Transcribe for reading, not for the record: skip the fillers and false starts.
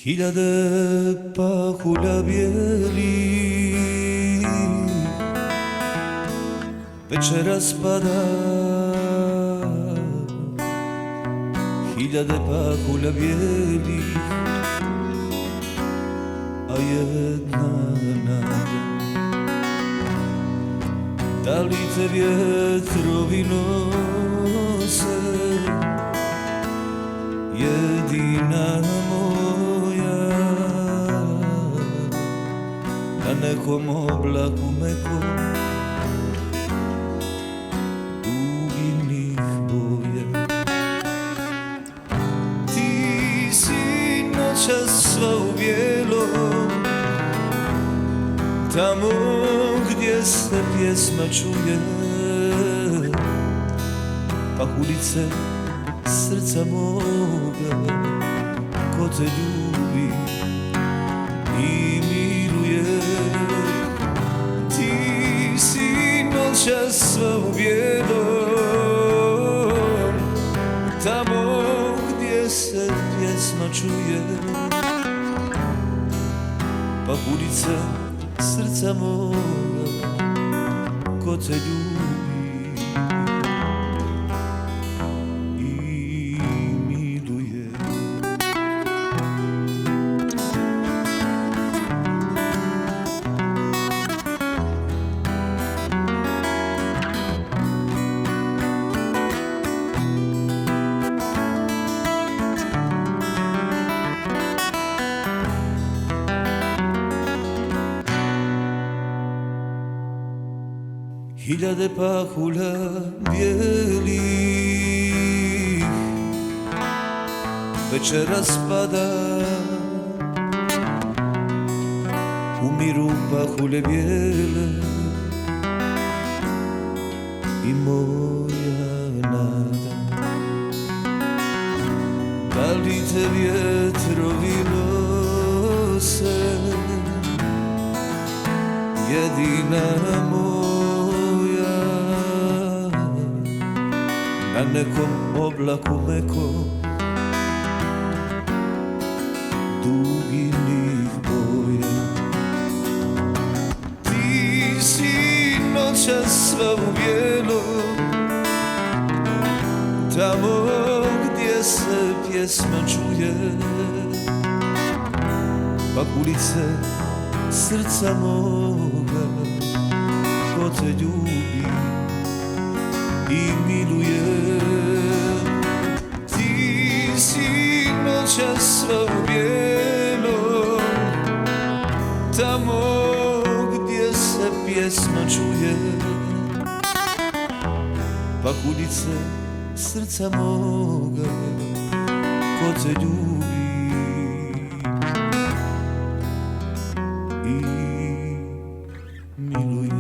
Hiljade pahulja bijeli večeras pada. Hiljade pahulja bijeli, a jedna nada. Da li te vjetrovi nose, jedina moja, na nekom oblaku mekom duginih boja. Ti si noćas sva u bijelom, tamo gdje se pjesma čuje, pahulice srca moga, ko te ljubi i miluje. Ti si noćas sva u bijelom, tamo gdje se pjesma čuje, pahulice srca moga, ko te ljubi i miluje. Hiljade pahulja bijelih večeras pada. Umiru pahulje bijele i moja nada. Da li te vjetrovi nose, jedina moja, na nekom oblaku mekom duginih boja. Ti si noćas sva u bijelom, tamo gdje se pjesma čuje, pahulice srca moga, ko te ljubi i miluje. Ti si noćas sva u bijelom, tamo gdje se pjesma čuje, pahulice srca moga, ko te ljubi i miluje.